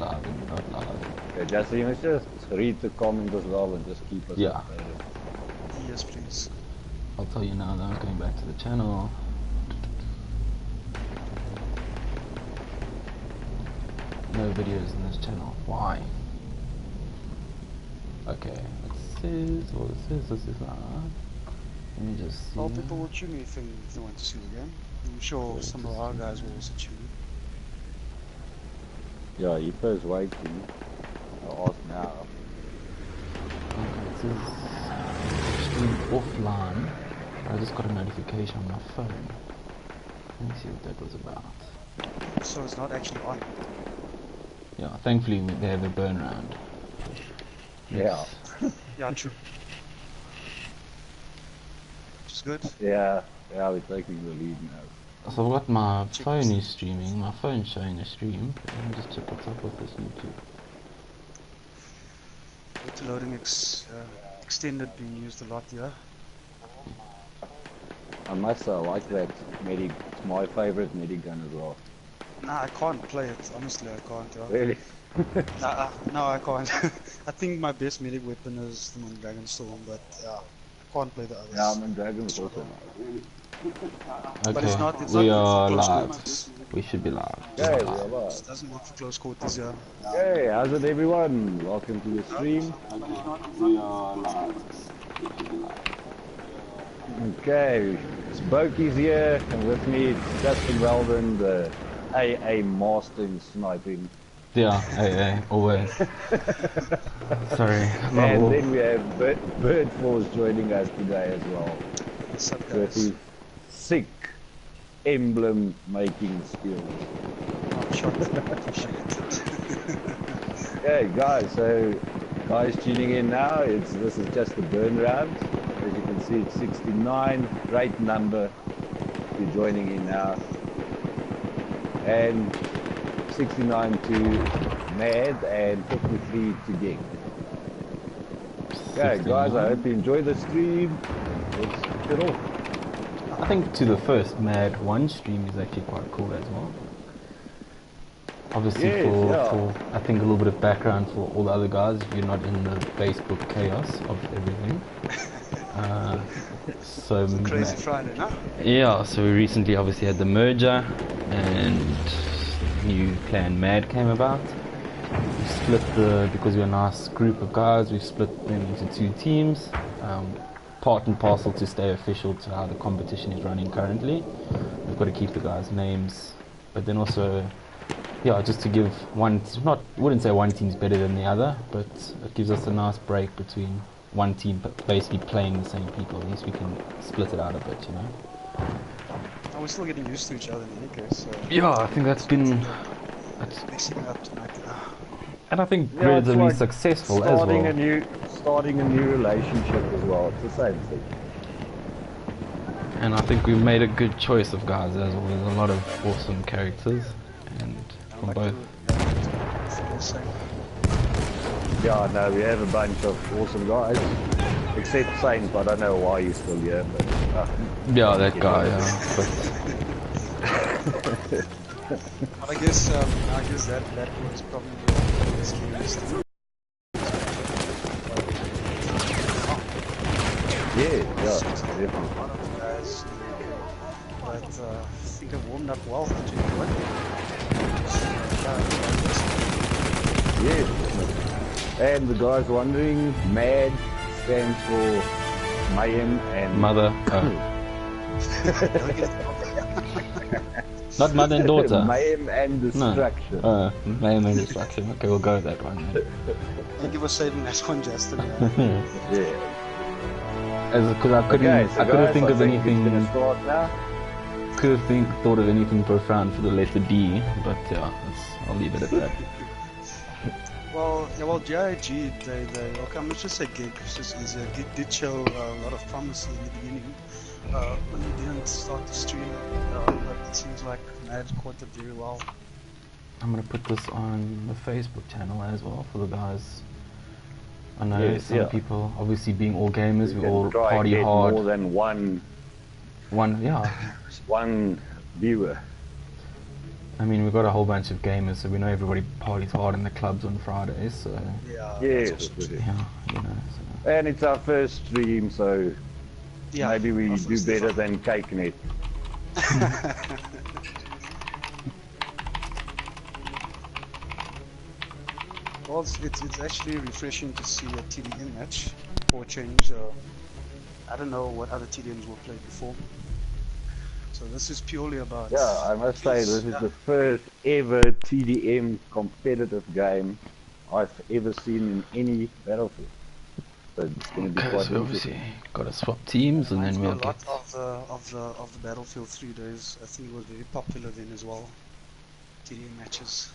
live and not live. Okay, just you must just read the comment as well and just keep us updated. Yes, please. I'll tell you now that I'm going back to the channel. No videos in this channel. Why? Okay, this is what this is not. Let me just see. Well, people will tune if they want to see the game. I'm sure some of our guys will also tune. Yeah, Ipa is waiting. I'll ask now. Okay, this is stream offline. I just got a notification on my phone. Let me see what that was about. So it's not actually on. Yeah, thankfully they have a burn round. Yeah. Yeah, true. Which is good. Yeah, we're taking the lead now. So I've got my phone is streaming, my phone's showing a stream. Let me just check what's up with this YouTube. Auto-loading extended being used a lot here. I must say, I like that medic. It's my favorite medic gun as well. Nah, I can't play it. Honestly, I can't. Really? No, I can't. I think my best medic weapon is the Dragon Storm, but yeah, I can't play the others. Yeah, I'm in Dragon's also. Okay, But it's not we are close live. quarters. We should be live. Okay, we are live. It doesn't work for close quarters, yeah. Hey, how's it everyone? Welcome to the stream. We are live. Okay, Spokey's here, and with me it's Justin Weldon, the AA master in sniping. Yeah, hey, always. Sorry. And then we have Bird Force joining us today as well. What's up, With guys? his sick emblem making skills. Oh, shot. Appreciate it. Okay, guys, so guys tuning in now, this is just the burn round. As you can see, it's 69, great number. You're joining in now. And 69 to MAD and 53 to GiG. Okay, guys, I hope you enjoy the stream. Let's get off. I think to the first MAD1 stream is actually quite cool as well. Obviously, Yes, for I think a little bit of background for all the other guys, if you're not in the Facebook chaos of everything. So Crazy Friday, no? yeah, so we recently obviously had the merger and new clan MAD came about. We split because we're a nice group of guys, we've split them into two teams. Part and parcel to stay official to how the competition is running currently. We've got to keep the guys' names, but then also, yeah, just to give wouldn't say one team's better than the other, but it gives us a nice break between one team basically playing the same people. At least we can split it out a bit, you know. Oh, we're still getting used to each other in any case, so... Yeah, I think that's been... mixing it up tonight. And I think Yeah, relatively like successful as well. Starting a new relationship as well. It's the same thing. And I think we've made a good choice of guys as well. There's a lot of awesome characters, and from both. Yeah, no, we have a bunch of awesome guys. Except Saint, I don't know why he's still here, but... Yeah, that guy, But I guess that was probably the scariest. Yeah, definitely. One of the guys, but I think I've warmed up well for what? Yeah. And the guys wondering, MAD stands for Mayhem and... Mother. Not mother and daughter. Mayhem and Destruction. No. Mayhem and Destruction. Okay, we'll go with that one. Thank you for saving that one, Justin. Yeah. Because I couldn't think of anything. Could have thought of anything profound for the letter D, but yeah, I'll leave it at that. Well, GiG, okay, let's just say GiG, it's just easier. GiG did show a lot of promise in the beginning, when we didn't start the stream, but it seems like MAD caught it very well. I'm gonna put this on the Facebook channel as well for the guys. I know some people, obviously being all gamers, we all party hard. More than one One, yeah. One viewer. I mean, we've got a whole bunch of gamers, so we know everybody parties hard in the clubs on Fridays, so Yeah, Yes, that's also it true. is. yeah, you know. So. And it's our first stream, so Yeah, maybe we do obviously. better than CakeNet. Well, it's actually refreshing to see a TDM match for a change. I don't know what other TDMs were played before. So this is purely about... Yeah, I must say this is Yeah. the first ever TDM competitive game I've ever seen in any Battlefield. So it's going to be Okay, quite so we interesting. obviously got to swap teams, and Reminds then me we'll a lot get. of the Battlefield 3 days. I think it was very popular then as well. TDM matches.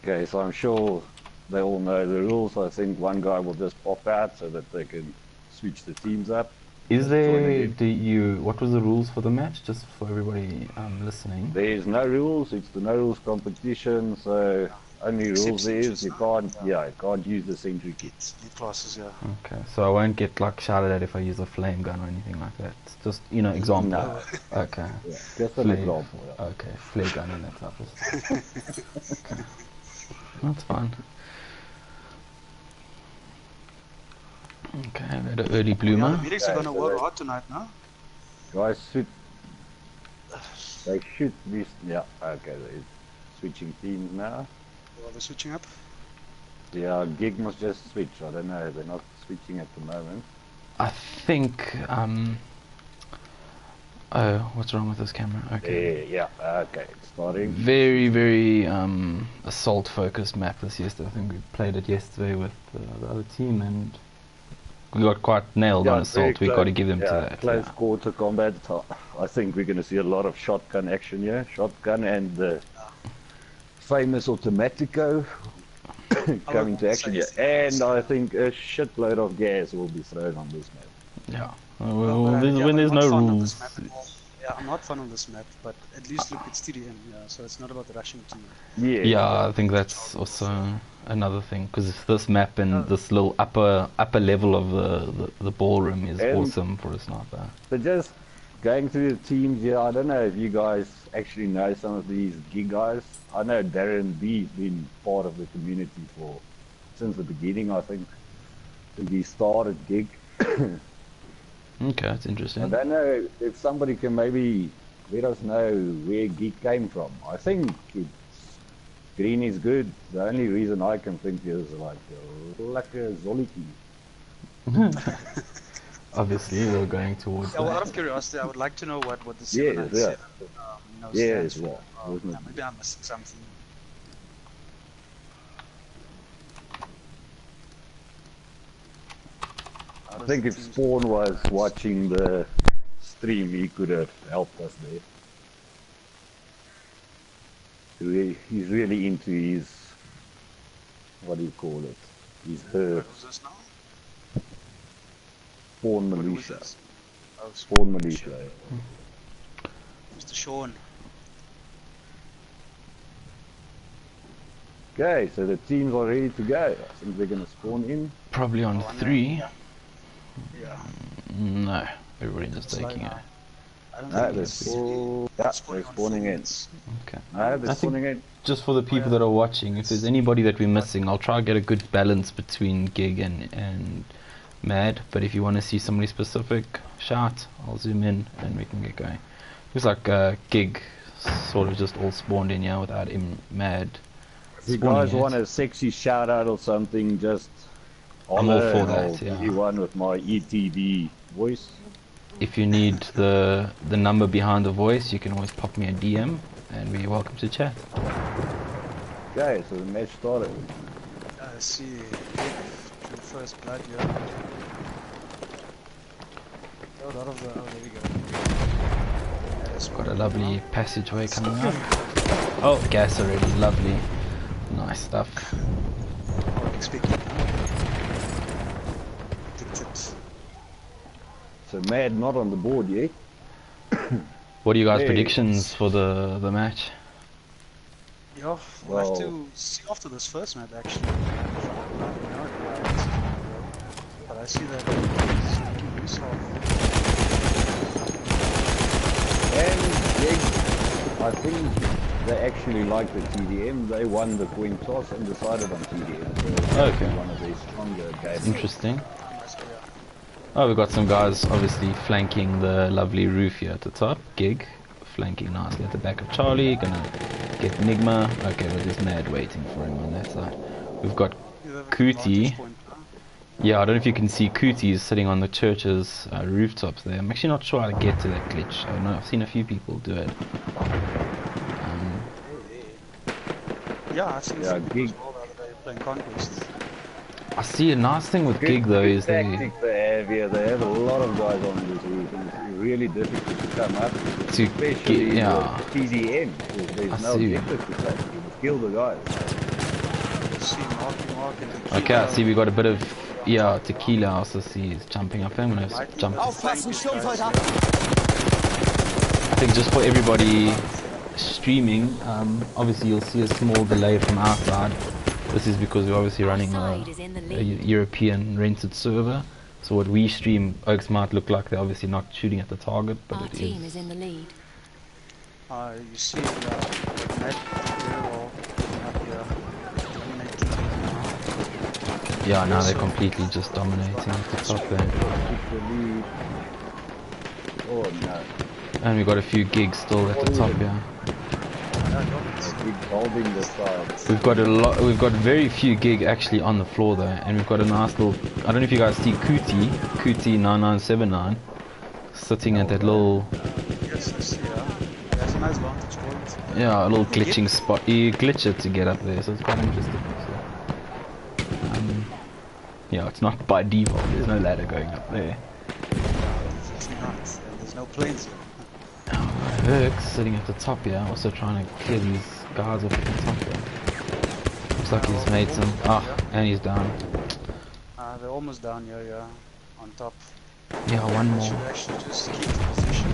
Okay, so I'm sure they all know the rules. I think one guy will just pop out so that they can switch the teams up. Is Just join there? again. What was the rules for the match? Just for everybody listening. There's no rules. It's the no rules competition. So only Except rules there is you sentries, can't. no? Yeah, you can't use the sentry kit. Lead classes, yeah. Okay, so I won't get like shouted at if I use a flame gun or anything like that. It's just example. No. Okay. Yeah, just an Flare- example. Yeah. Okay, flare gun and that type of stuff. Okay. That's fine. Okay, we had an early Yeah, bloomer. the medics are Okay, gonna so work they- hard tonight, no? Guys, they should be. Yeah, okay. They're switching teams now. Well, they're switching up. Yeah, GiG must just switch. I don't know. They're not switching at the moment. I think. Oh, what's wrong with this camera? Okay. Yeah, okay. It's starting. Very, very assault focused map this yesterday. I think we played it yesterday with the other team, and we got quite nailed on it's very assault. We've got to give them to that. Close Yeah. quarter combat. I think we're going to see a lot of shotgun action here. Shotgun and the famous Automatico coming to action here. And I think a shitload of gas will be thrown on this map. Yeah. Well, Well, but yeah, when but there's I'm not no fond of rules. this map at all. Yeah, I'm not fond of this map, but at least look, it's TDM, yeah, so it's not about the rushing team. Yeah, I think that's also another thing, because this map and this little upper level of the ballroom is And- awesome for a sniper. So just going through the teams here, I don't know if you guys actually know some of these GiG guys. I know Darren B's been part of the community since the beginning, I think. Since he started GiG. Okay, that's I interesting. don't know if somebody can maybe let us know where GiG came from. I think green is good. The only reason I can think is like lekker zolletjie. Obviously, we're going towards Yeah, well, out that. of curiosity, I would like to know what the Yes, 797 Yes, stands for. yeah, definitely. Maybe I'm missing something. I think if Spawn was watching the stream, he could have helped us there. He's really into his, what do you call it? His What was this now? Spawn What was militia. this? Oh, Spawn militia. Mr. Sean. Okay, so the teams are ready to go. I think they're going to spawn in. Probably on Oh, I know, 3. Yeah. Yeah. No, everybody's just Slow taking it. now. I don't No, think they're, it's they're spawning in. Okay. No, they're I think- spawning in. Just for the people that are watching, if there's anybody that we're missing, I'll try to get a good balance between GiG and MAD. But if you want to see somebody specific, shout. I'll zoom in and we can get going. Looks like GiG sort of just all spawned in here without him MAD. If you spawning guys yet. want a sexy shout out or something, just I'm all holler for and that, I'll yeah. give you one with my ETD voice. If you need the number behind the voice, you can always pop me a DM and we're welcome to chat. Okay, so the match started. I see. The first blood, yeah. Oh, a lot of the. Oh, there we go. Yeah, Got a lovely passageway coming up. Oh, gas already, lovely. Nice stuff. Expected. Predicted. So Mad not on the board yet. What are you guys' Hey. predictions for the match? Yeah, we'll have Well- to see after this first map actually. But I see that he's making use of. And GiG, I think they actually like the TDM. They won the coin toss and decided on TDM. So Okay. one of their stronger games. Interesting. Oh, we've got some guys obviously flanking the lovely roof here at the top. GiG flanking nicely at the back of Charlie. Gonna get Enigma. Okay, well, there's Mad waiting for him on that side. We've got Cootie. Yeah, I don't know if you can see Cootie is sitting on the church's rooftops there. I'm actually not sure how to get to that glitch. I know I've seen a few people do it. Yeah, I've seen some people as well the other day playing Conquest. I see a nice thing with GiG though is they have a lot of guys on this roof and it's really difficult to come up, to especially get, yeah. with TDM, because there's no objective to take. You must kill the guys. Okay, I see we got a bit of, yeah, Tequila I also see is jumping up there. I'm gonna jump. I think just for everybody streaming, obviously you'll see a small delay from our side. This is because we're obviously running a European rented server. So what we stream, Oaks might look like they're obviously not shooting at the target, but it team is in the lead. You see, Matt very well up here. Yeah, now they're completely just dominating at the top there. Oh no. And we got a few gigs still at the top here. We've got a lot. We've got very few gig actually on the floor though, and we've got a nice little. I don't know if you guys see Cootie 9979 sitting at that little. Yes, I see. That's a nice vantage point. Yeah, a little glitching spot. You glitch it to get up there, so it's quite interesting. So, yeah, it's not by default. There's no ladder going up there. It's not. There's no planes here. Herc's sitting at the top here, also trying to clear these guys off at the top here. Looks like he's made some. Ah, and he's down. They're almost down here, yeah, on top. Yeah, one more. Should actually just keep the position.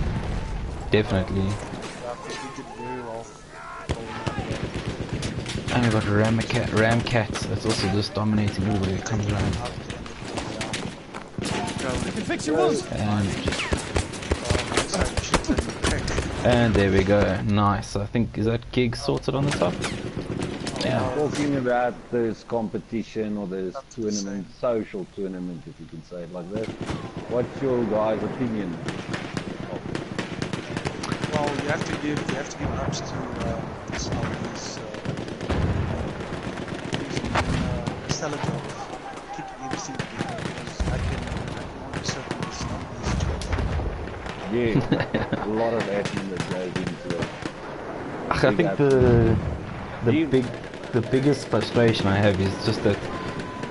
Definitely. Yeah, we did very well. And we've got Ramcat that's also just dominating everybody that comes around. I can fix your wounds. And there we go. Nice. I think, is that GiG sorted on the top? Yeah. Talking about this competition or this tournament, social tournament, if you can say it like that. What's your guys' opinion? Well, you have to give ups to these stellar job keeping everything together, because I can only certain this not easy job. Yeah, a lot of admin that goes into it. I think the biggest frustration I have is just that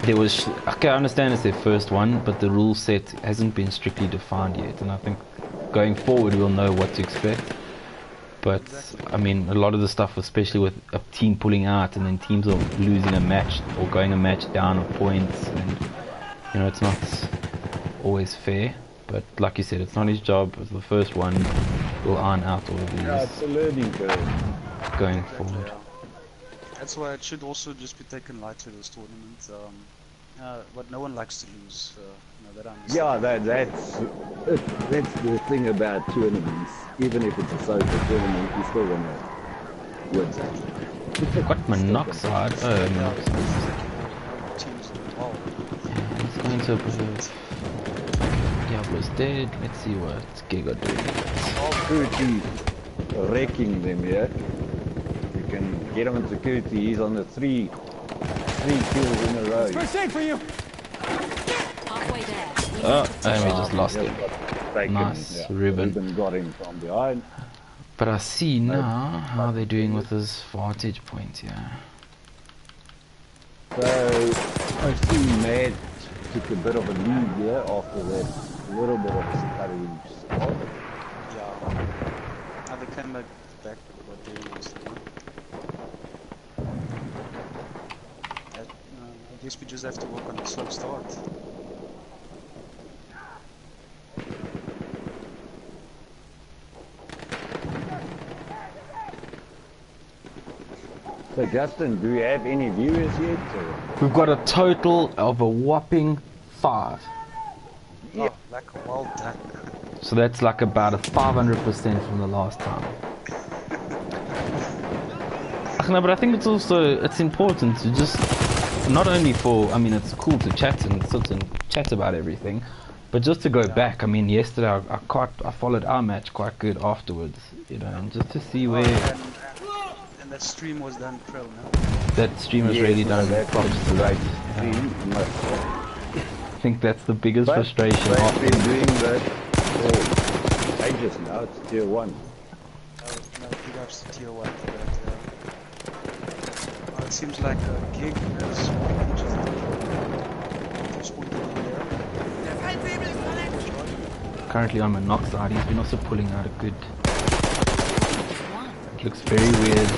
there was, okay, I understand it's their first one, but the rule set hasn't been strictly defined yet, and I think going forward we'll know what to expect. But I mean, a lot of the stuff, especially with a team pulling out and then teams are losing a match or going a match down of points, and you know, it's not always fair. But like you said, it's not his job. It's the first one. We'll iron out all of these. Yeah, it's a learning curve going forward. That's why it should also just be taken lightly, this tournament. But no one likes to lose. That I understand. Yeah, that's the thing about tournaments. Even if it's a social tournament, you still want to win. What monoxide? Oh, monoxide. Teams involved. Yeah, let's go into a bit of Diablo's dead. Let's see what GiG are doing. Security wrecking them, yeah. You can get him in security. He's on the three kills in a row. First aid for you. Halfway there. Oh, and we just lost him. Nice, Ruben. Ruben got him from behind. But I see now how they're doing with his vantage point here. So I see Mad took a bit of a lead here after that little bit of a stuttering start. Yeah. They came back with what they used to do. I guess we just have to work on a slow start. So Justin, do we have any viewers yet? Or? We've got a total of a whopping 5. Yeah. Oh, like well done. So that's like about a 500% from the last time. no, but I think it's also important to just not only for. I mean, it's cool to chat and sit and chat about everything, but just to go back. I mean, yesterday I followed our match quite good afterwards, you know, and just to see where And that stream was done pro, no? that stream was really done. That proper. was the right Yeah. stream. I think that's the biggest But frustration. they've been doing that for ages now. It's tier 1. No, big ups to tier 1 for that. It seems like GiG has Currently on monoxide, he's been also pulling out a good. It looks very weird.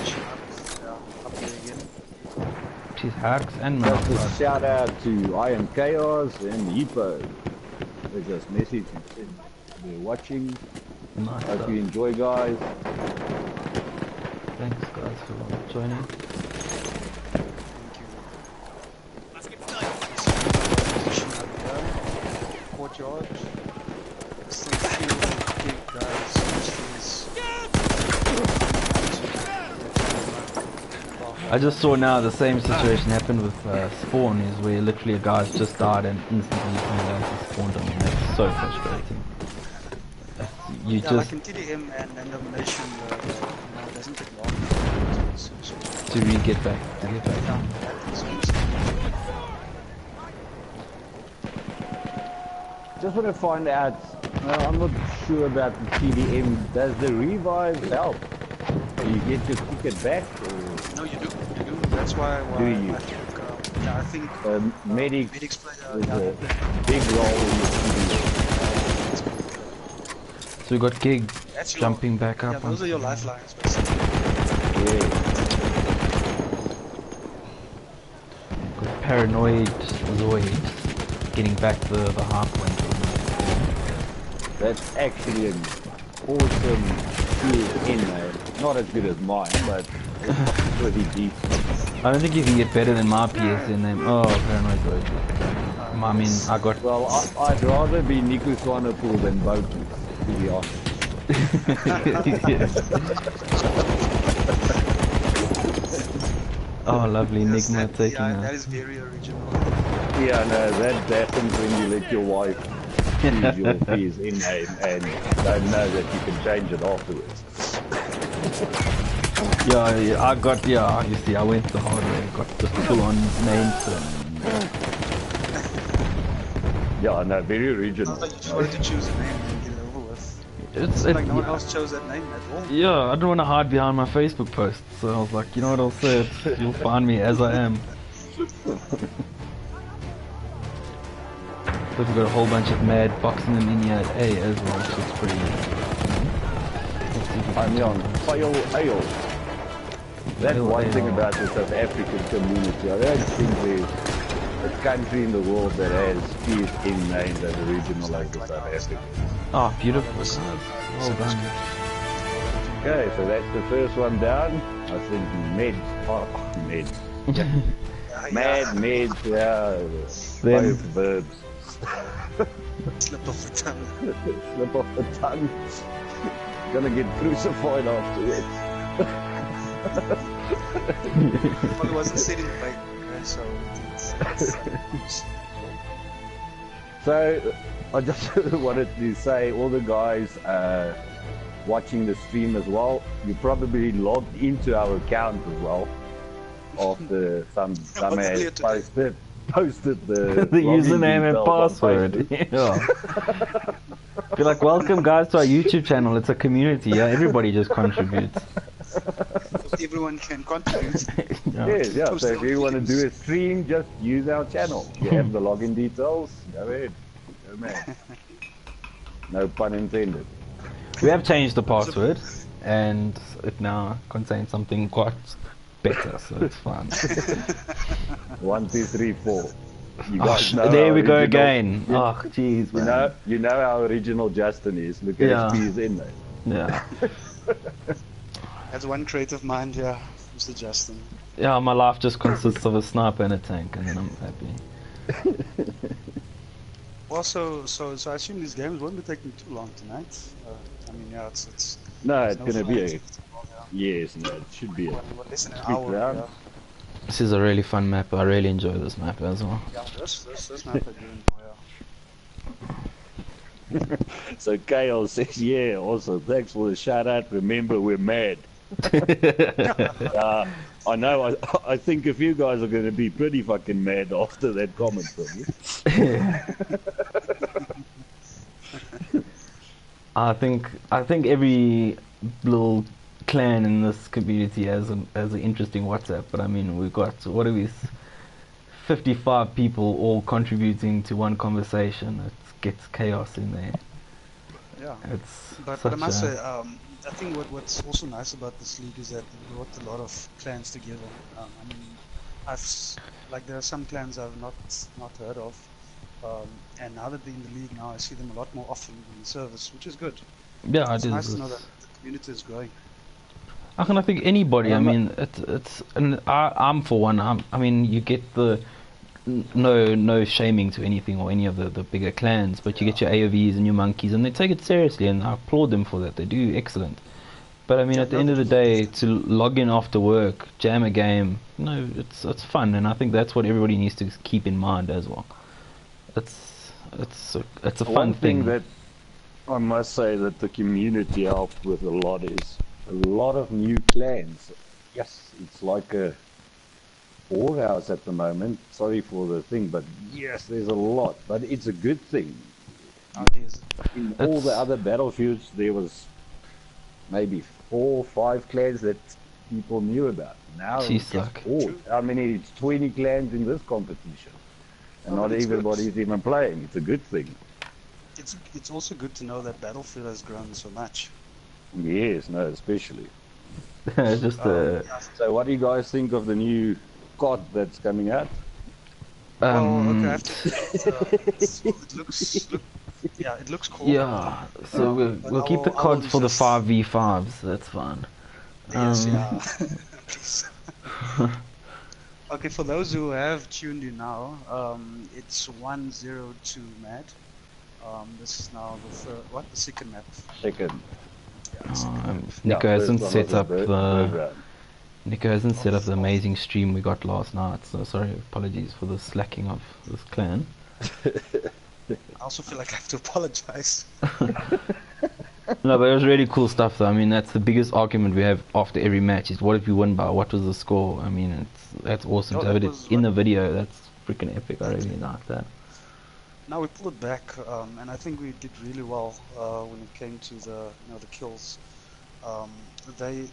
up there again. His hacks and Just a monoxide. shout out to Iron Chaos and Hippo. They just messaged and said they're watching. Nice Hope stuff. you enjoy, guys. Thanks guys for joining. Courtyard. Still few big guys. I just saw now the same situation happened with Spawn, is where literally a guy's just died and instantly turned out to spawned him, and that's so frustrating. You Yeah, just like in TDM and domination, it doesn't take long to re-get back, to get back. down. Just want to find out, I'm not sure about the TDM. Does the revive help? Do you get your ticket back? Or No, you do. That's why. Do you? I think medics medics play is a big role in the TDM. So we got GiG That's your- jumping back Yeah, up. those are your lifelines, basically. Yeah. Got Paranoid Zoid getting back the half point. That's actually an awesome in there. Not as good as mine, but it's pretty decent. I don't think you can get better than my PSN name. Oh, Paranoid Zoid. I mean, I got. Well, I'd rather be Niku Swanepoel than Boku, to be honest. Oh, lovely. Yes, Enigma that, taking yeah, that a. is very original. Yeah, no, that happens when you let your wife choose your PSN name and don't know that you can change it afterwards. Yeah, I got. Yeah, you see, I went the hard way. Got the full-on name Yeah, no, very original. Not like you just wanted to choose a name and get it over with. It's Like no one else chose that name at all. Yeah, I don't want to hide behind my Facebook posts, so I was like, you know what, I'll say it. You'll find me as I am. But we've got a whole bunch of mad boxing them in here at A as well, which is pretty. I'm on Fail Ale. That's Fail one thing Ale. about the South African community. I don't think there's a country in the world that has PSN names as original like the South African. Oh, beautiful. Well done. Okay, so that's the first one down. I think Med, yeah, Then- both verbs. Slip off the tongue. Slip off the tongue. Gonna get crucified afterwards. Well, it wasn't said in bait, okay, so it's So, I just wanted to say, all the guys watching the stream as well, you probably logged into our account as well after some earlier dumbass today. posted the The login username and details on password. Facebook. Yeah. Be like, welcome guys to our YouTube channel. It's a community. Yeah, everybody just contributes. everyone can contribute. Yeah. Yes, yeah. So if you want to do a stream, just use our channel. You have the login details. Go ahead. Go man. No pun intended. We have changed the password, and it now contains something quite better, so it's fine. 1, 2, 3, 4. You Oh, guys know there our we go original- again. Oh, jeez, man. You know how original Justin is. Look at Yeah. his PSN name. Yeah. That's one creative mind, yeah, Mr. Justin. Yeah, my life just consists of a sniper and a tank, and then I'm happy. Well, so I assume these games won't be taking too long tonight. I mean, yeah, it's No, it's no gonna be flight. Yes, no, it should be a What, less than an quick hour. round. Yeah, This is a really fun map. I really enjoy this map as well. yeah. This map I do enjoy. Yeah. So Chaos says, yeah, also thanks for the shout out. Remember, we're mad. I know, I think a few guys are going to be pretty fucking mad after that comment from you. I think every little clan in this community has an interesting WhatsApp. But I mean, we've got, what are we, 55 people all contributing to one conversation. It gets chaos in there. Yeah. It's But such I must a, say, I think what's also nice about this league is that it brought a lot of clans together. I mean, like there are some clans I've not heard of, and now that they're in the league now, I see them a lot more often in the service, which is good. yeah, It's it nice is. to know that the community is growing. I think anybody. I mean, it's and I'm for one. I mean, you get the no shaming to anything or any of the bigger clans, but you get your AOVs and your monkeys, and they take it seriously, and I applaud them for that. They do excellent. But I mean, at the end of the day, to log in after work, jam a game, it's fun, and I think that's what everybody needs to keep in mind as well. It's a fun One thing thing. that I must say that the community helped with a lot is a lot of new clans. Yes, it's like a whorehouse at the moment. Sorry for the thing, but yes, there's a lot. But it's a good thing. Nowadays, In all the other battlefields, there was maybe 4 or 5 clans that people knew about. Now Jeez, it's like. all. I mean, it's 20 clans in this competition, and not it's good. everybody's even playing. It's a good thing. it's also good to know that Battlefield has grown so much. Yes, no, especially. Just So, what do you guys think of the new COD that's coming out? Well, okay, I have to it looks cool. yeah. So But we'll keep the I will CODs for the just- 5v5s. That's fine. Yes, yeah. Please. Okay, for those who have tuned in now, it's 102 MAD. This is now the second map. Second. Nico Yeah, hasn't first one set was up the program. Nico hasn't set up the amazing stream we got last night. So sorry, apologies for the slacking of this clan. I also feel like I have to apologize. No, but it was really cool stuff though. I mean, that's the biggest argument we have after every match is what did we win by? What was the score? I mean, that's awesome No, to have that it was in the video. That's freaking epic. I really like that. Now we pulled it back, and I think we did really well when it came to the the kills. They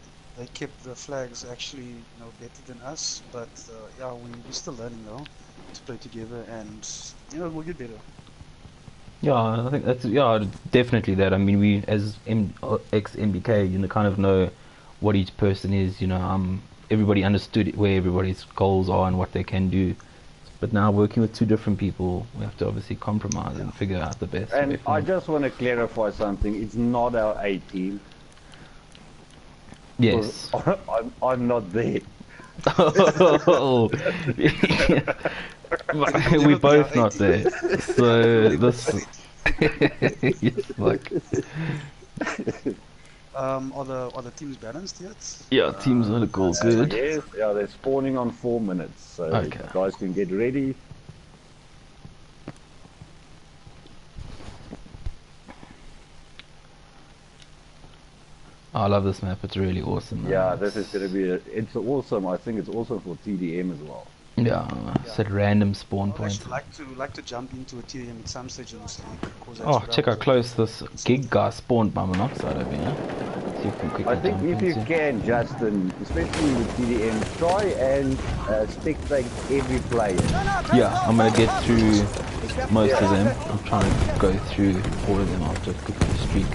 kept the flags actually better than us, but yeah, we're still learning though to play together, and we'll get better. Yeah, I think that's definitely that. I mean, we as ex-MBK, kind of know what each person is. Everybody understood where everybody's goals are and what they can do. But now working with two different people, we have to obviously compromise and figure out the best way And I forward. just want to clarify something. It's not our A team. Yes. I'm not there. Oh, we're both not there. So this, it's like, Are the teams balanced yet? yeah, teams look all good. Yes, yeah, they're spawning on 4 minutes, so Okay. you guys can get ready. I love this map. It's really awesome. Yeah, this is going to be. It's awesome. I think it's awesome for TDM as well. Yeah, it's at random spawn I'd points. actually like to jump into a TDM at some stage in this league. 'Cause that's Oh, what I check was how close this GiG guy spawned by monoxide over here. See if we can quickly I think jump if you into. can, Justin, especially with TDM, try and spectate every player. Yeah, I'm gonna get through most of them. I'm trying to go through all of them after a quick streak.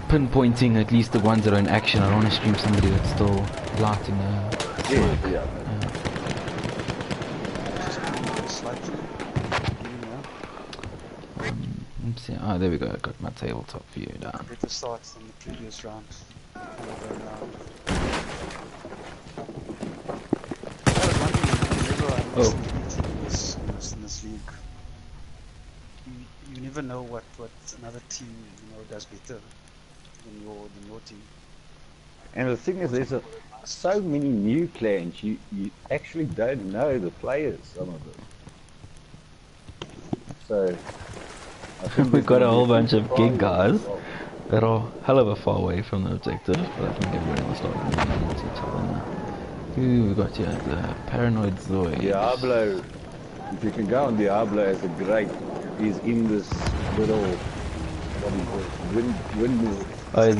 Pinpointing at least the ones that are in action. I don't want to stream somebody that's still lighting a smoke. Yeah. slightly. Let's see. Oh, there we go. I got my tabletop view down. Better start than the previous round. I was wondering whenever I'm Oh. in this league, you never know what another team does better than your team. And the thing is, there's so many new clans, you actually don't know the players, some of them. So, I think We've got a whole bunch of surprises gig guys as well. that are hell of a far away from the objective, but I think everyone will start running into each other now. Ooh, we got here the Paranoid Zoid. Diablo, if you can go on Diablo as a great, he's in this little, what do you call it, windmill. Oh,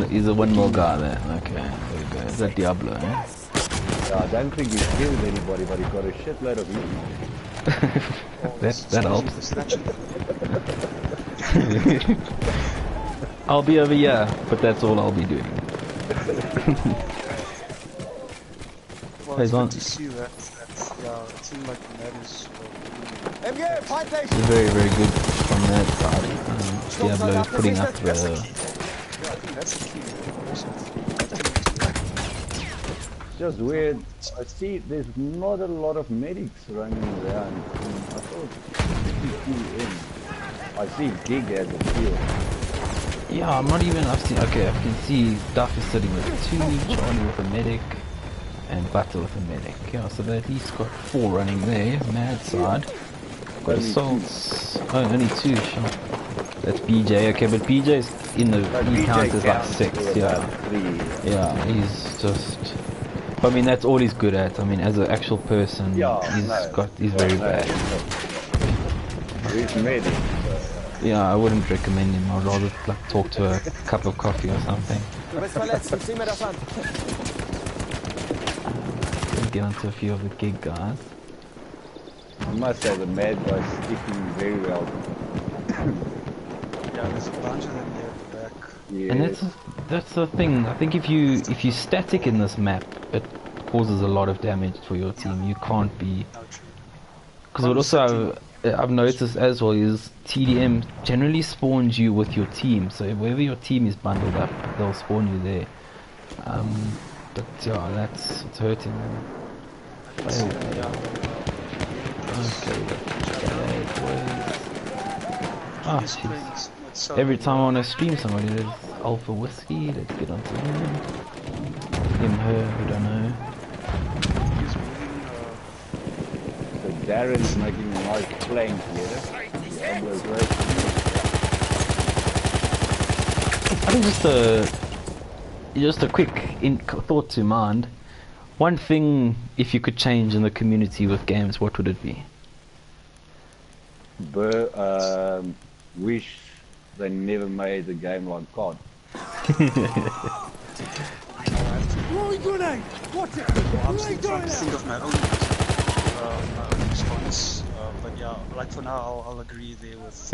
he's a windmill guy there. Okay, there we go. Is that Diablo, eh? Yeah, I don't think he's killed anybody, but he's got a shitload of loot. that helps. I'll be over here, but that's all I'll be doing. Well, Hey, it's Zon. good to see that. Yeah, it seems like that is. It's very, very good from that side. Diablo putting up the... Yeah, I think that's the key. It's just weird. I see there's not a lot of medics running around. I thought I see GiG as a field. Yeah, I'm not even... Okay, I can see Duff is sitting with 2, Charlie with a medic, and Butter with a medic. Yeah, so they at least got 4 running there, Mad side. Got Only assaults. Oh, only 2, sure. That's BJ, okay, but BJ's in the... He counts as like 6, yeah. 3. Yeah, he's just... I mean, that's all he's good at. I mean, as an actual person, he's very bad. He's medic. Yeah, I wouldn't recommend him. I'd rather like talk to a cup of coffee or something. Get onto a few of the gig guys. I must say the MAD guy's sticking very well. Yeah, there's a bunch of them there at the back. Yes. And that's the thing. I think if you're static in this map, it causes a lot of damage for your team. You can't be, because what also I've noticed as well is TDM generally spawns you with your team. So wherever your team is bundled up, they'll spawn you there. But yeah, it's hurting. Okay. Oh, every time I want to stream somebody, there's Alpha Whiskey. Let's get onto him. Him, her, we don't know. So Darren's making a nice flank here. Diablo's right. I think just a quick thought to mind. One thing, if you could change in the community with games, what would it be? Wish they never made a game like COD. Throwing grenade! Watch it! I'm still trying to think of my own response, but yeah, like for now, I'll agree there with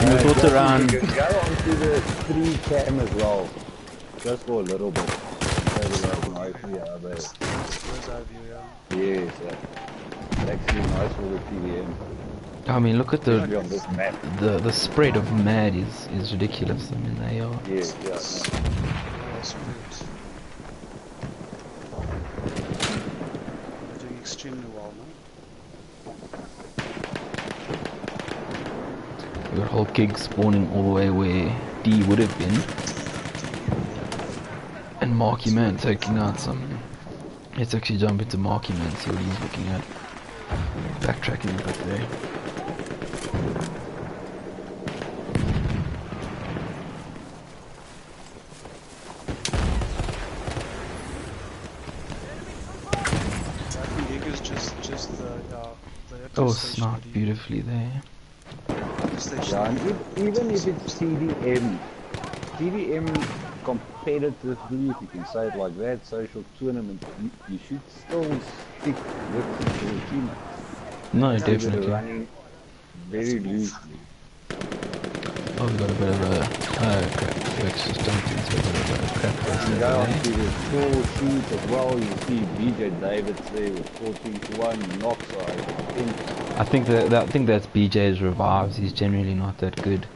And we thought around. You can go onto the 3 cam as well, just for a little bit. bird's eye view, yeah. Yes, it's actually nice for the TVM. I mean, look at Especially on this map. the spread of MAD is ridiculous. I mean, they are. Yes, yeah. That's good. They're doing extremely well, no? We got a whole gig spawning all the way where D would have been, and Marky Man taking out some. Let's actually jump into Marky Man, see what he's looking at. Backtracking a bit there. Oh, sniped beautifully there. Yeah, and even if it's TDM competitively, if you can say it like that, social tournament, you should still stick with your teammates. No, They're definitely. running very loosely. Oh, we got a bit of a... Oh, crap. Rex just jumped into a bit of a crap place You over go there. onto the score sheet as well, you see BJ Davids there with 14 to 1, Knox I think that's BJ's revives. He's generally not that good.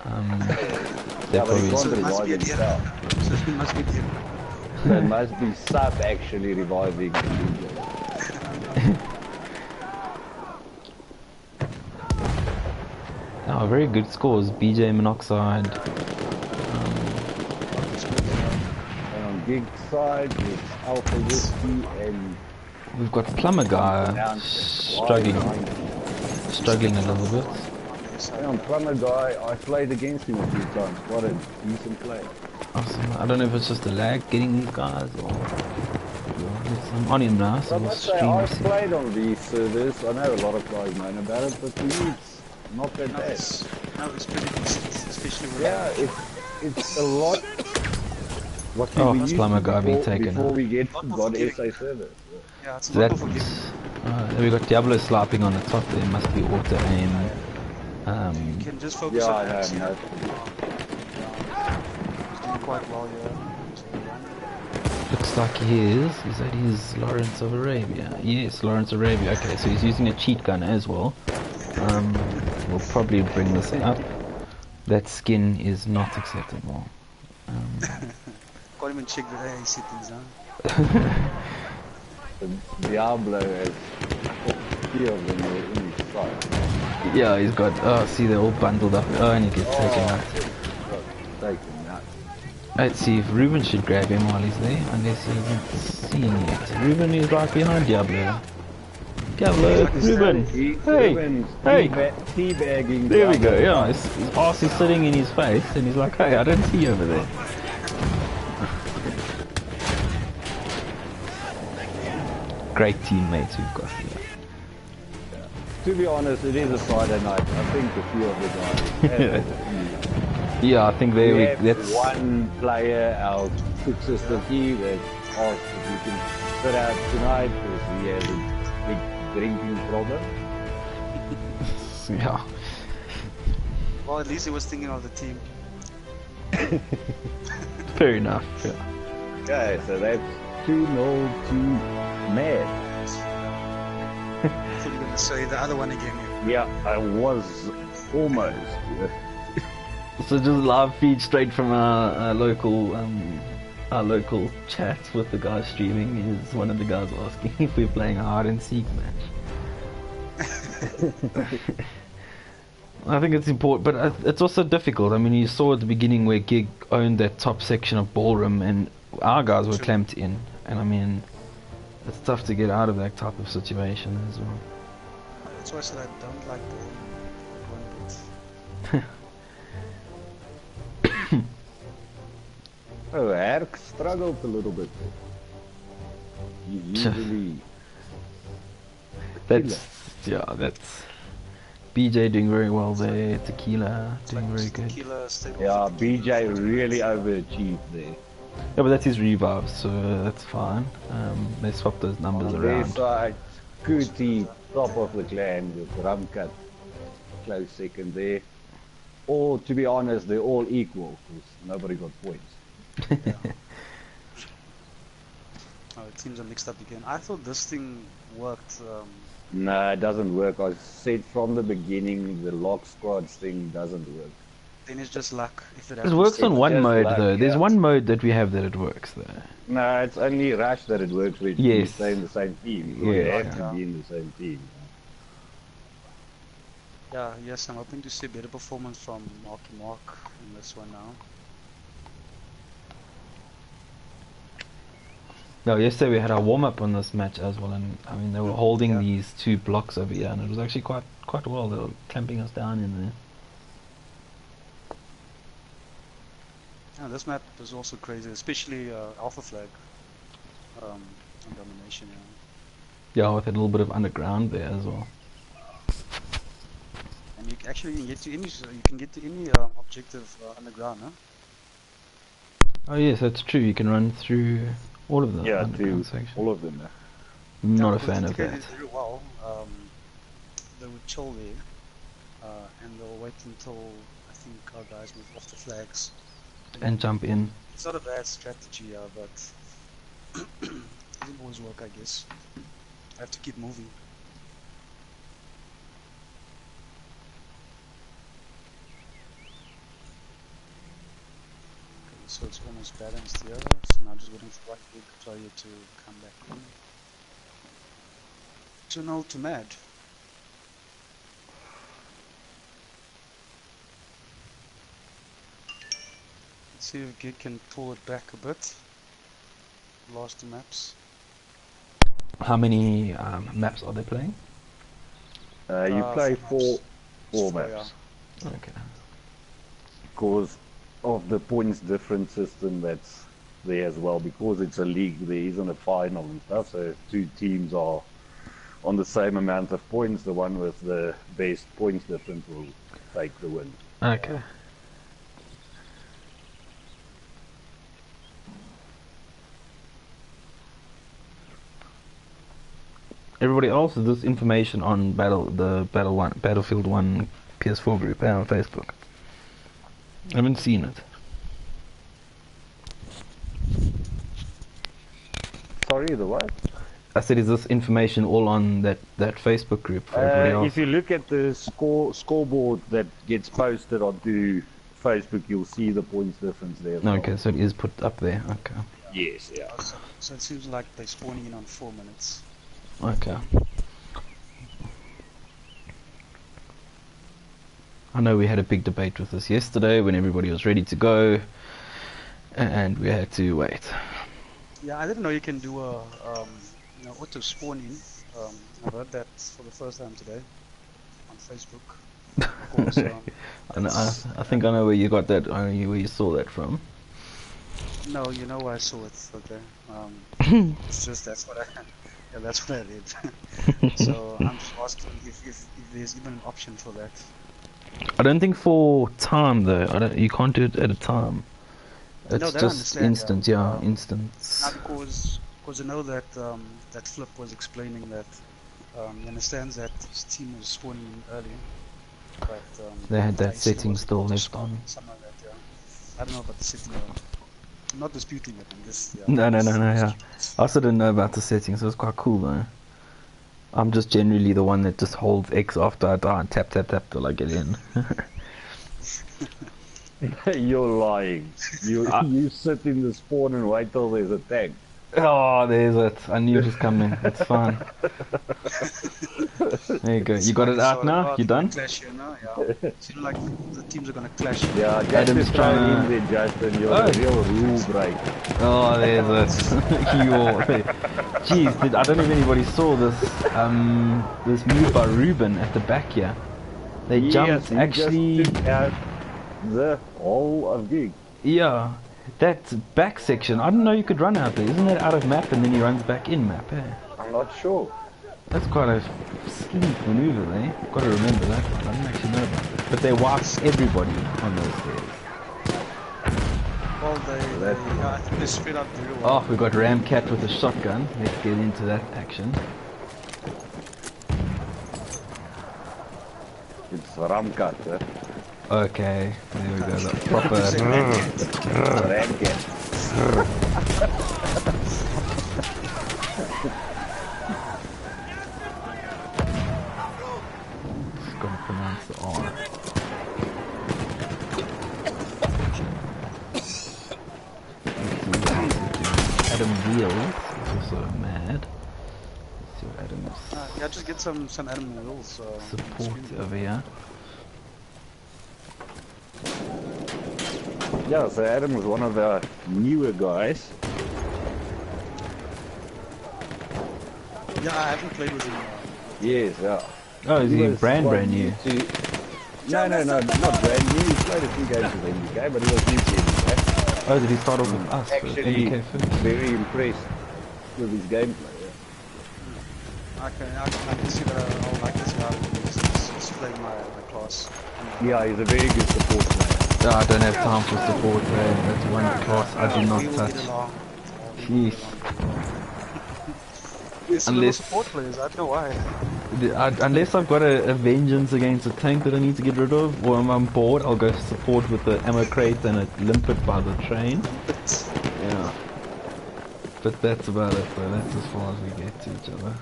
Yeah, but he can't So it must revive be a himself. So it must be a There must be sub actually reviving BJ. Oh, Yeah, very good scores. BJ Monoxide. And on GiG side, it's Alpha Whiskey and We've got Plumber Guy struggling a little bit. and on Plumber Guy, I played against him a few times. What a decent player. Awesome. I don't know if it's just the lag getting these guys or... I'm on him now, so I we'll must say, stream. I've played on these servers. I know a lot of guys moan about it, but to me it's not that No, bad. it's pretty decent, especially with Yeah, it's a lot. What we Oh, were used Plumber to Guy being before, taken before out. we get Lot to more God forgiving. SA server. yeah, it's a So lot more that's... forgiving. then we got Diablo slapping on the top there. Must be auto aim. You can just focus Yeah, on I know, ads, no. He's doing quite well here. So Looks like he is. Is that his Lawrence of Arabia? Yes, Lawrence of Arabia. Okay, so he's using a cheat gun as well. We'll probably bring this up. That skin is not acceptable. can't even check the AI settings, huh? The Diablo has few of them were in his side. Yeah, he's got... Oh, see, they're all bundled up. Oh, and he gets taken out. Taken out. Let's see if Ruben should grab him while he's there, unless he hasn't seen yet. Ruben is right behind Diablo. Diablo, Ruben! Hey! Hey! Teabagging. There we go, yeah, his ass is sitting in his face, and he's like, hey, I don't see you over there. Great teammates we've got here. To be honest, it is a Friday night. I think a few of the guys have Yeah, I think we we have that's... one player, our cook sister here, that asked if we can sit out tonight because we have a big drinking problem. Yeah. Well, at least he was thinking of the team. Fair enough, yeah. Okay, so that's 2-0 to MAD. I thought you were going to say the other one again. Yeah, I was almost. So just live feed straight from our local chat with the guys streaming is one of the guys asking if we're playing a hide and seek match. I think it's important, but it's also difficult. I mean, you saw at the beginning where GiG owned that top section of ballroom, and our guys were clamped in. And I mean, it's tough to get out of that type of situation as well. That's why I said I don't like ball. Oh, Herc struggled a little bit. He's usually... That's BJ doing very well there. Tequila doing very good. Yeah, BJ really overachieved there. Yeah, but that's his revive, so that's fine. They swap those numbers On their around. side, Kuti, top of the clan with Ramkat, close second there. Or, to be honest, they're all equal because nobody got points. Oh, the teams are mixed up again. I thought this thing worked. No, it doesn't work. I said from the beginning the lock squads thing doesn't work. Then it's just luck. If it It works on one just mode luck, though. There's yeah. one mode that we have that it works though. No, it's only Rush that it works with. Yes. You stay in the same team. Yeah, You have yeah. to be in the same team. Yeah, yes, I'm hoping to see better performance from Marky Mark in this one now. No, yesterday we had our warm up on this match as well, and I mean they were holding these two blocks over here, and it was actually quite well. They were clamping us down in there. Yeah, this map is also crazy, especially Alpha Flag on domination. Yeah, with a little bit of underground there as well. And you actually can get to any objective underground, huh? Oh yes, that's true. You can run through all of the Yeah, underground to sections. all of them. Not a Yeah, fan they of did that. it very well. They would chill there, and they'll wait until I think our guys move off the flags. And jump in. It's not a bad strategy, but it doesn't always work, I guess. I have to keep moving. Okay, so it's almost balanced here. So now just waiting for one big player to come back in. 2-0 to MAD. See if GiG can pull it back a bit. Last 2 maps. How many maps are they playing? You play 4 Four, maps. Okay. Because of the points difference system that's there as well. Because it's a league, there isn't a final and stuff. So 2 teams are on the same amount of points. The one with the best points difference will take the win. Okay. Everybody else, is this information on Battlefield 1 PS4 group on Facebook? I haven't seen it. Sorry, the what? I said, is this information all on that Facebook group for everybody else? If you look at the scoreboard that gets posted onto Facebook, you'll see the points difference there. Okay, so it is put up there. Okay. Yes, yeah. So it seems like they're spawning in on 4 minutes. Okay. I know we had a big debate with this yesterday when everybody was ready to go, and we had to wait. Yeah, I didn't know you can do a auto spawn in. I heard that for the first time today on Facebook. Of course, I think I know where you got that, where you saw that from. No, you know I saw it. Okay. It's just that's what I did. So I'm just asking if there's even an option for that. I don't think for time though. You can't do it at a time. It's No, that I just understand, instant, yeah. instance. Not because I know that that Flip was explaining that he understands that his team was spawning in early, but They had that he still setting was still able to left spawn on. some of that, yeah. I don't know about the setting. I'm not disputing it. I'm just No, yeah. I also didn't know about the settings, so it's quite cool though. I'm just generally the one that just holds X after I die and tap till I get in. You're lying. You sit in the spawn and wait till there's a tag. Oh, there's it. I knew it was coming. It's fine. There you go. You got it out now? You done? Clash here now, yeah. Seems like the teams are gonna clash. Yeah, Adam's just trying trying in there, Justin. You're a real rule breaker. Oh, there's it. Jeez, I don't know if anybody saw this this move by Ruben at the back here. They jumped he actually. just took out the whole of GiG. Yeah, that back section. I didn't know you could run out there. Isn't that out of map and then he runs back in map? Eh? I'm not sure. That's quite a sleek maneuver, eh? Got to remember that one. I didn't actually know about that. But they wiped everybody on those stairs. Well, I think they spread out very well. Oh, we got Ramcat with a shotgun. Let's get into that action. It's Ramkat, eh? Okay, there we go. The proper. Ramkat. Just gotta pronounce the R. Adam Wheels is also mad. Let's see what Adam is. Yeah, just get some Adam Wheels. Support over here. Yeah, so Adam was one of the newer guys. Yeah, I haven't played with him. Yes, yeah. Oh, is he was brand quite new? No, not brand new. He played a few games with NDK, but he was new to NDK. Oh, did he start off with us? Actually, NDK first? very impressed with his gameplay. I can see that I'll like this guy. He's playing my class. Yeah, he's a very good support player. I don't have time for support, man. That's one class I do not We will touch. get along. Jeez. There's Unless- support players, I don't know why. Unless I've got a vengeance against a tank that I need to get rid of, or I'm bored, I'll go support with the ammo crate and a limpet by the train. Yeah. But that's about it, though. That's as far as we get to each other.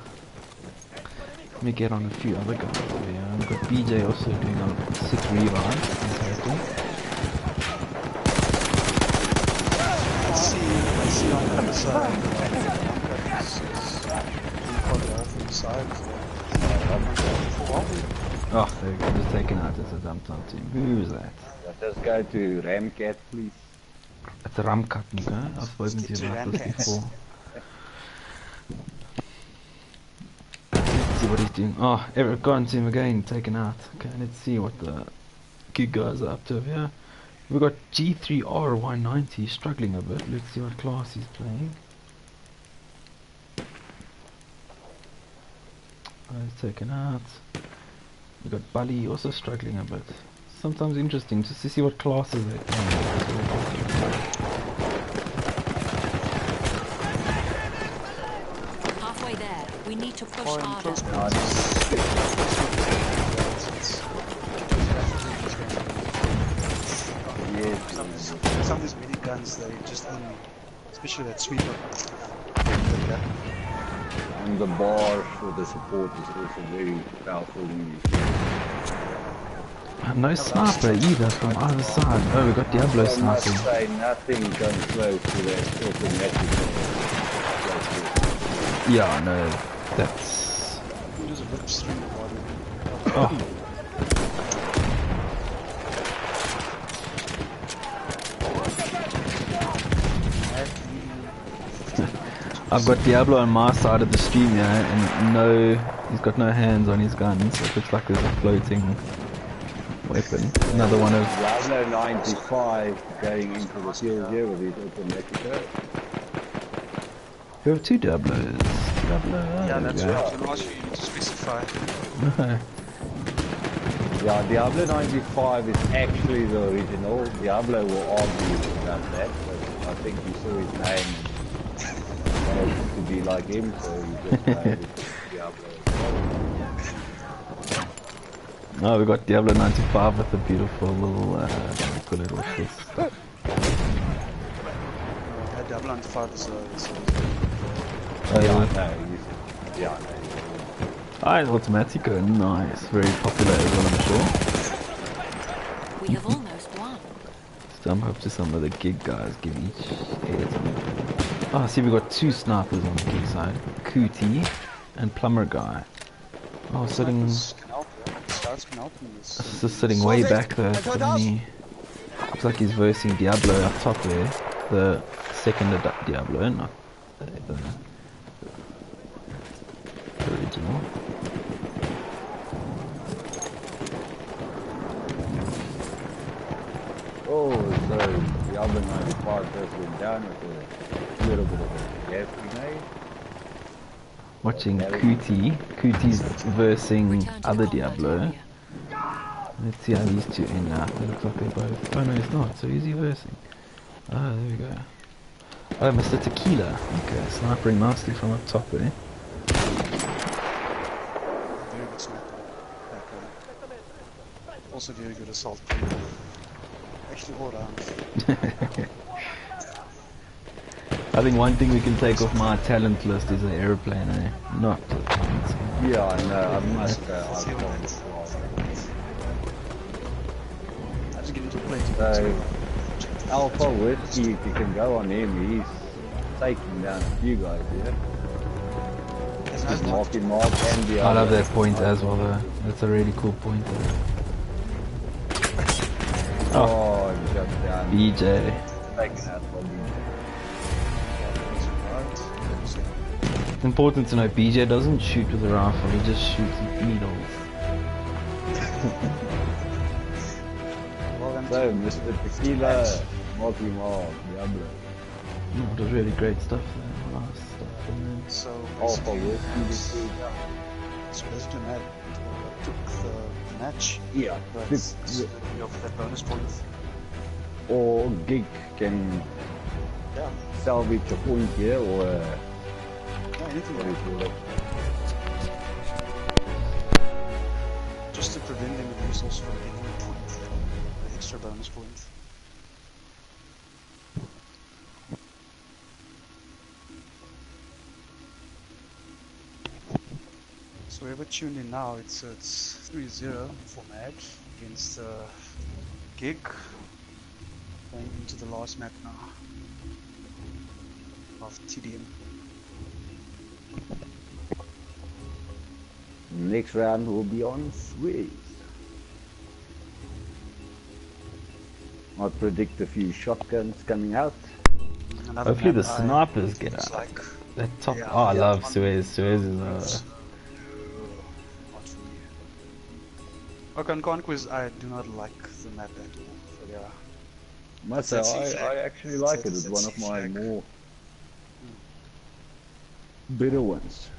Let me get on a few other guys over here. I've got BJ also doing a 6 revives in total. I see on the other side. Oh, they're just taken out as a dump on team. Who is that? Let us go to Ramcat, please. It's a ramkat, Nico. I've spoken to you about this before. Let's see what he's doing. Oh, Eric gone to him again, taken out. Okay, let's see what the GiG guys are up to over here. We've got G3R 190 struggling a bit. Let's see what class he's playing. He's taken out. We've got Bali also struggling a bit. Sometimes interesting just to see what classes they're playing. Halfway there. We need to push harder. Some of these mini guns, they just only, especially that sweeper. And the bar for the support is also very powerful used. No sniper either from either side. Oh, we got Diablo I must sniping. say, nothing comes close to that automatic. Yeah, no, that's. Just rips through the body. Oh. I've got Diablo on my side of the stream here, and he's got no hands on his gun, so it looks like there's a floating weapon. Another one of. Diablo 95 going into the field here with his automatic. We have two Diablos. Diablo. Yeah, that's right. right. The last few you need to specify. Yeah, Diablo 95 is actually the original. Diablo will argue about that, but I think he saw his name and wanted to be like him, so he just made Diablo. Oh, we got Diablo 95 with a beautiful little, what do you call it, Yeah, Diablo 95 is Oh, Yeah, yeah. no, yeah, no. Ah, it's Automatico, nice. Very popular as well, I'm sure. We have almost won. Let's jump up to some of the GiG guys, give each head. Oh, see, we got two snipers on the GiG side. Cootie and Plumber Guy. Oh, sitting... Just sitting way back there. Looks like he's versing Diablo up top there. The second Diablo, not the original. Oh, so Diablo 95 first went down with a little bit of a gas grenade. Watching Cootie's versing other Diablo. Let's see how these two end up. It looks like they both... Oh no, it's not. So easy versing. Ah, there we go. Oh, Mr. Tequila. Okay, snipering nicely from up top there. Very good sniper. Also very good assault. Actually all round. I think one thing we can take off my talent list is an aeroplane, eh? Not the points. Yeah, no, I must say, I can't. I just get into play. So, Alpha Whiskey, if you can go on him, he's taking down a few guys here. Just Marky Mark and the I love other. that point as well though. That's a really cool point there. Oh, just down. BJ. Taking out for BJ. It's important to know BJ doesn't shoot with a rifle, he just shoots with needles. So, Mr. Tequila, Marky Mark, Diablo. No, it was really great stuff there. Nice stuff. And then So Alpha basically, Whiskey. so basically Matt took the match, Yeah, but this, you offer that bonus point. or GiG can Yeah, salvage a point here, or yeah, anything what do you like call it? just to prevent them with resource from getting a point, the extra bonus point. So whoever tuned in now, it's 3-0 for MAD against GiG. Going into the last map now of TDM. Next round will be on Swiss. I predict a few shotguns coming out. Another Hopefully the map snipers get looks out. like That top. yeah, Oh, I yeah, love one- Suez. Suez is not for me. Okay, on Conquest, I do not like the map at all. So yeah, Must say, That's that C I flag. actually like it. That's It's that one of C my flag. more bitter ones.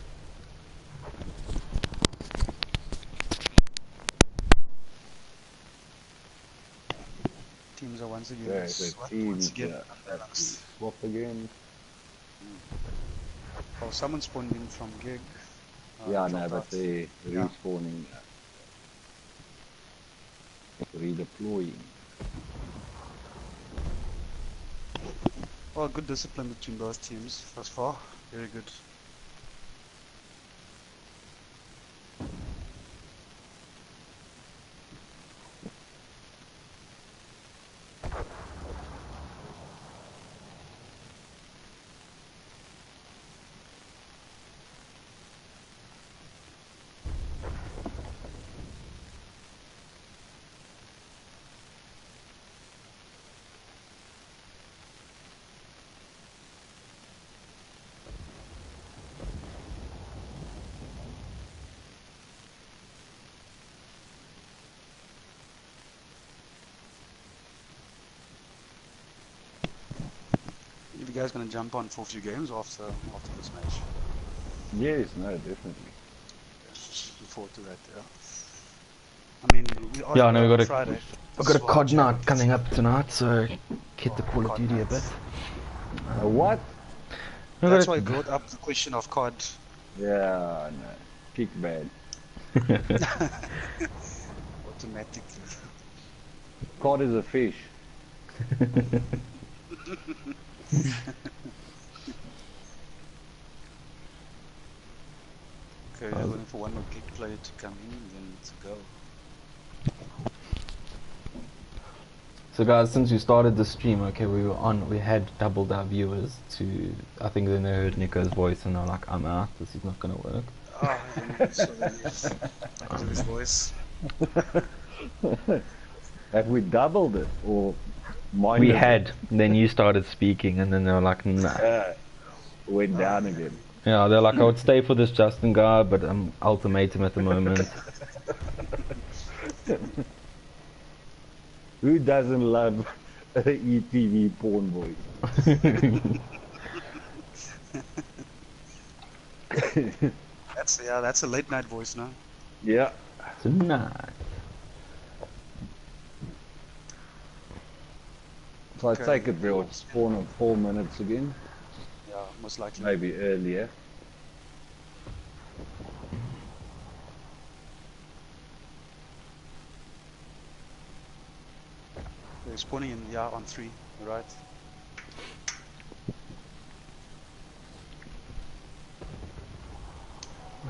teams are once again, Yeah, the once teams again have to unbalanced. swap again. Oh, someone spawned in from GiG. Yeah, no, Dropped but out. they're Yeah. respawning, redeploying. Well, good discipline between both teams thus far. Very good. You guys gonna jump on for a few games after this match? Yes, no, definitely. Look forward to that. Yeah. I mean, we are Yeah, I know we got a Friday. we've got a So, COD Jack- night coming up tonight, so get the Call of COD Duty a night. bit. What? We've That's got why I a- brought up the question of COD. Yeah, no. Kick bad. Automatically. Cod is a fish. Okay, I'm waiting for one more gig player to come in and then to go. So guys, since we started the stream, okay, we had doubled our viewers to, I think then they heard Nico's voice and they're like, I'm out, this is not gonna work. Ah, so yes. Back to his voice. Have we doubled it or minus We it? had, then you started speaking and then they were like, nah. Went down again. Yeah, they're like, I would stay for this Justin guy, but I'm ultimatum at the moment. Who doesn't love ETV porn voice? That's a late night voice now. Yeah. Tonight. So I Okay. take it they'll spawn in 4 minutes again. Yeah, most likely. Maybe earlier. They're spawning in, yeah, on 3, right?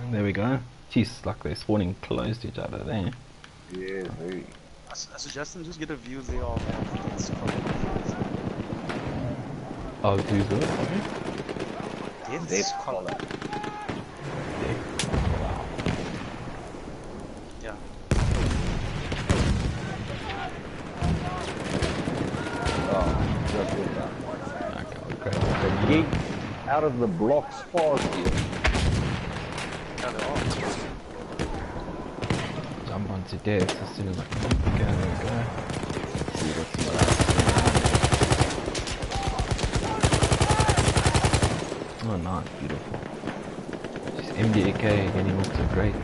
And there we go. Jeez, like they're spawning close to each other there. Yeah, very. I suggest them just get a view there of this Oh, who's that? Death's collar. Yeah. Oh, just with that. Okay, Geek out of the blocks fast here. Yeah, they are. jump onto death as soon as I can. Okay, there we go. See what's oh, nice, beautiful. Just MDAK getting off to great.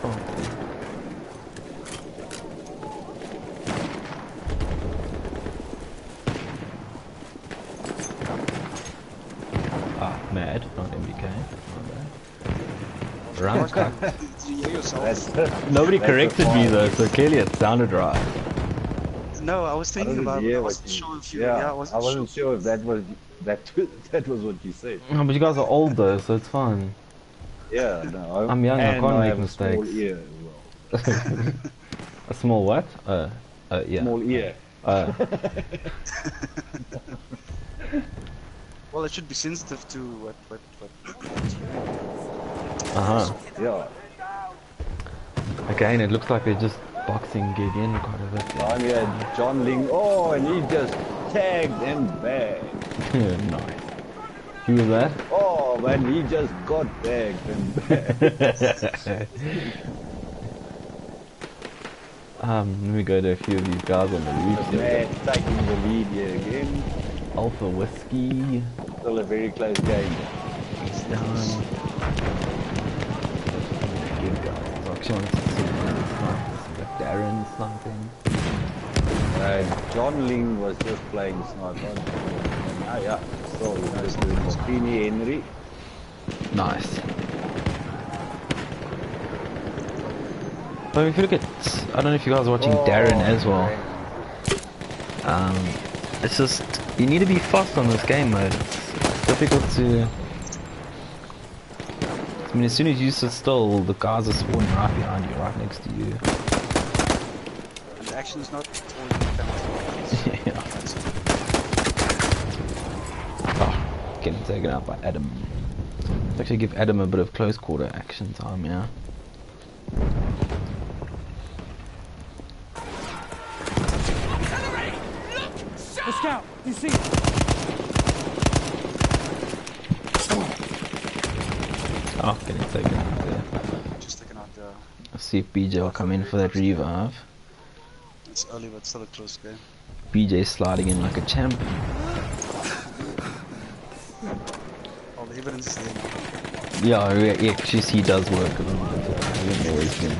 Oh. Ah, MAD, not MDK. My bad. Round cut. You hear yourself? Nobody That's corrected the me file. though, so clearly it sounded right. No, I was thinking about it. I wasn't sure if you. Yeah, I wasn't sure if that was that was what you said. No, but you guys are old though, so it's fine. Yeah, no. I'm young, I and can't make have a mistakes. Small ear as well. A small what? Yeah. Small ear. Well, it should be sensitive to what. Uh-huh. Yeah. Again, it looks like they're just boxing gig in quite a bit. And we had John Ling. Oh, and he just tagged and bagged. Nice. Who was that? Oh man, he just got bagged and bagged. Let me go to a few of these guys on the roof. Mad taking the lead here again. Alpha Whiskey. Still a very close game. He's down. Good guys. Actually, I wanted to see Darren sniping. John Ling was just playing sniper. And yeah, still, you know, doing Speedy Henry. Nice. But if you look at, I don't know if you guys are watching Darren as well. It's just, you need to be fast on this game mode. It's difficult to, I mean, as soon as you sit still, the guys are spawning right behind you, right next to you. The action is not always balanced. Yeah. Oh, getting taken out by Adam. Let's actually give Adam a bit of close quarter action time, yeah. The scout, you see? Oh, getting taken out there. Just taken out the... Let's see if BJ will come in for that revive. It's early but still a close game. BJ sliding in like a champ. All the evidence is there now. Yeah, actually he does work a little bit. He always been.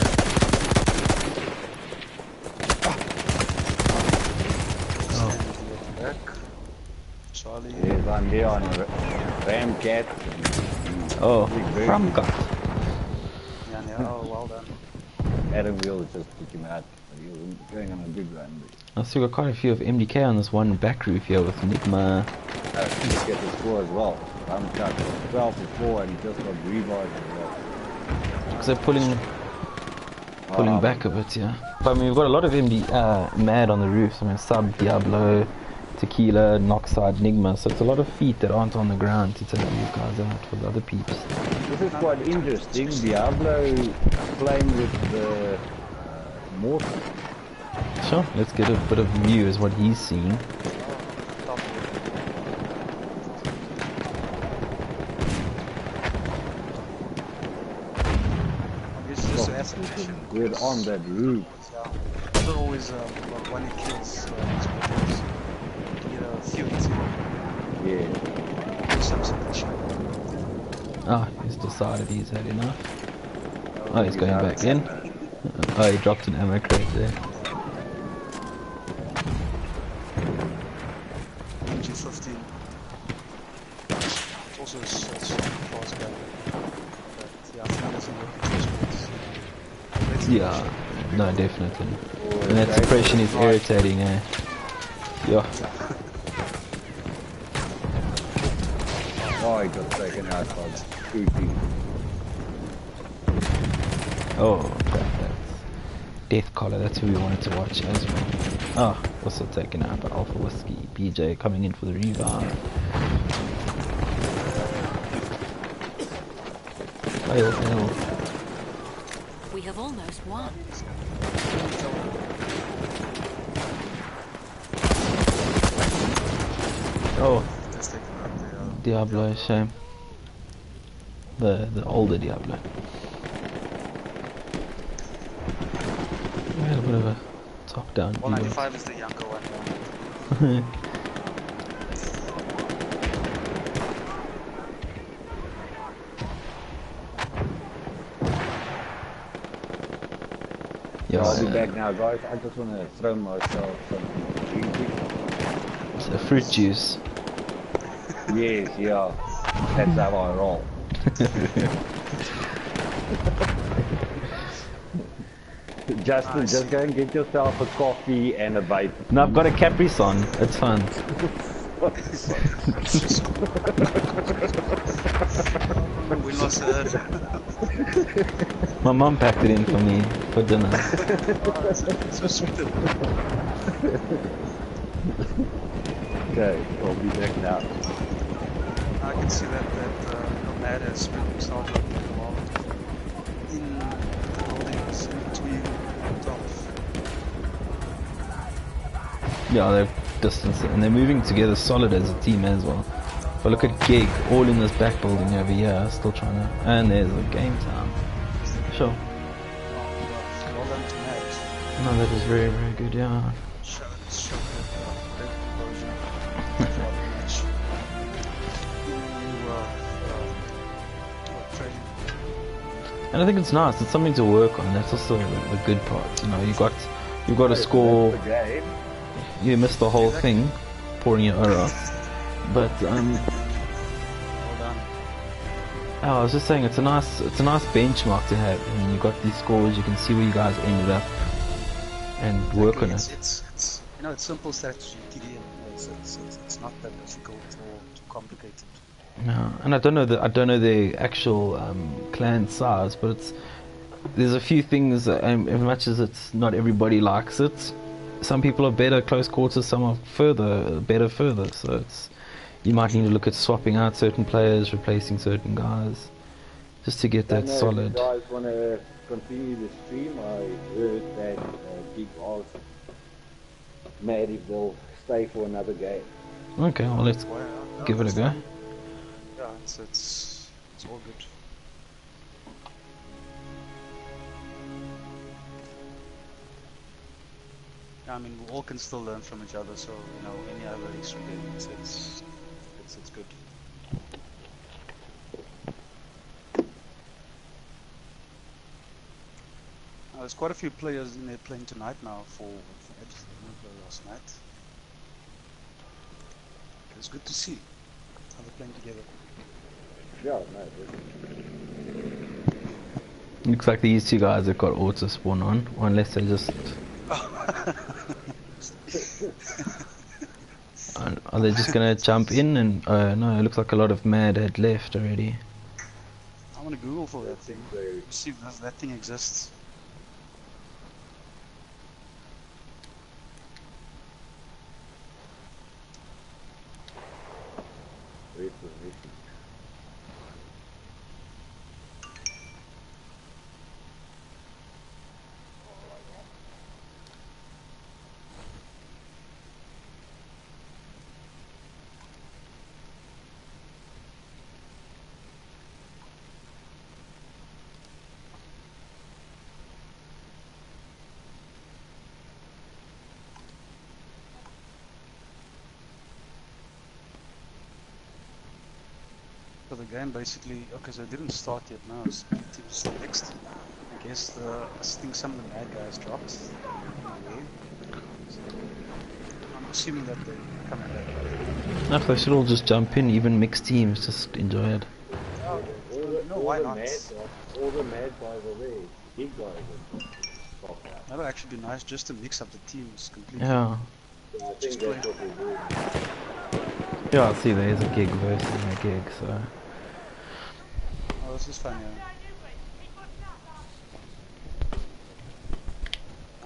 Charlie. There's one here on Ramcat. Oh, from cut. Yeah, oh, well done. Adam Will just took him out. He was going on a good run. I still got quite a few of MDK on this one back roof here with Nigma. He's get the score as well. Ramcat 12 to 4 and he just got revived as well. Because they're pulling back a bit, yeah. But I mean, we've got a lot of MAD on the roofs. I mean, Sub, Diablo, Tequila, Noxide, Nigma. So it's a lot of feet that aren't on the ground to take these guys out for the other peeps. This is quite interesting. Diablo playing with the Mortar. Sure, let's get a bit of view as what he's seeing. Good on that roof. It's not always when he kills you get a few hits. Yeah. Ah, he's decided he's had enough. Oh, he's going back in. Oh, he dropped an ammo crate there. G15. It's also a fast gun. But yeah, I think it doesn't work in sports. Yeah, no, definitely. And that suppression is irritating, eh? Yeah. Oh, he got taken out by the shooting. Oh, that's Death Collar, that's who we wanted to watch as well. Oh, also taken out by Alpha Whiskey. BJ coming in for the revive. Hail. We have almost won. Oh, Diablo, shame. The older Diablo. We had a bit of a top-down view. 195 is the younger one. Yeah, I'll be back now, guys. I just want to throw myself some drinking. it's a fruit juice. Yes, yeah. That's how I roll. Justin, just go and get yourself a coffee and a vape. No, I've got a Capri Sun. It's fun. We lost it. My mum packed it in for me for dinner. So sweet. Okay, I'll be back now. I can see that MAD has been started up in the wall. In the buildings in between top Yeah, they're distance and they're moving together solid as a team as well. But look at GiG, all in this back building over here, still trying to. And there's a game time. Sure. Well done to Matt. No, that was very, very good, yeah. Show great composure throughout the match. Training. And I think it's nice, it's something to work on, that's also the good part. You know, you've got to score. That's the game. You missed the whole thing, pouring your aura. But Well done. I was just saying it's a nice benchmark to have. I mean, you got these scores, you can see where you guys ended up, and work on it. It's you know, it's simple strategy, TDM. It's not that difficult or too complicated. No, and I don't know the actual clan size, but there's a few things. As much as it's not everybody likes it, some people are better close quarters, some are better further. So you might need to look at swapping out certain players, replacing certain guys, just to get that solid. If you guys want to continue the stream, I heard that GiG asked Mad if they'll stay for another game. Okay, well let's give it a go. Yeah, it's all good. I mean, we all can still learn from each other, so you know, any other extra game, it's good. There's quite a few players in there playing tonight now for last night. It's good to see how they're playing together. Yeah, no, Looks like these two guys have got auto spawn on, unless they just. Are they just gonna jump in and no, it looks like a lot of Mad had left already. I want to Google for that thing. See if that thing exists. So the game basically, okay, so it didn't start yet now, it's teams next. I guess I think some of the Mad guys dropped. So I'm assuming that they're coming back. No, they should all just jump in, even mixed teams, just enjoy it. Why not? All the Mad guys are there. GiG guys are stopped out. That would actually be nice just to mix up the teams completely. Yeah. So I think that's what they're doing. Yeah, I see there's a GiG versus a GiG, so. Oh, this is fun, yeah.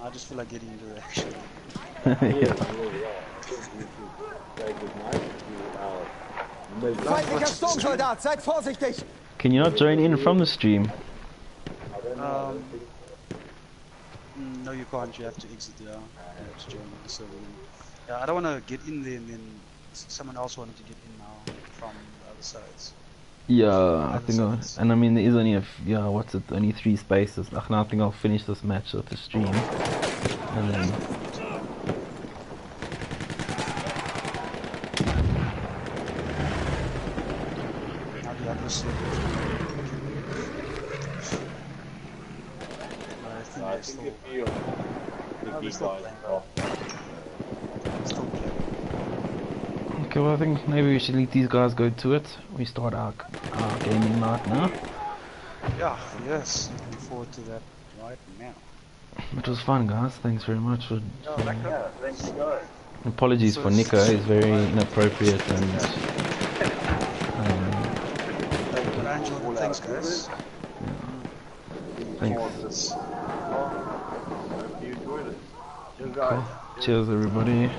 I just feel like getting into the action. Feindlicher Sturmsoldat, seid vorsichtig! Can you not join in from the stream? No, you can't. You have to exit. Yeah, you have to join the server. Yeah, I don't want to get in there and then someone else wanted to get in now from the other sides. Yeah, I think and I mean there is only only 3 spaces. I think I'll finish this match with the stream, and then. I think if you GiG guys off. Okay, well I think maybe we should let these guys go to it. We start our gaming night now. Yeah, yes. Looking forward to that right now. It was fun, guys. Thanks very much for. Thanks guys. Apologies for Nico. He's very inappropriate and. Thanks, guys. Thanks. Hope you enjoyed it. Cheers, Cool. guys. Cheers, everybody.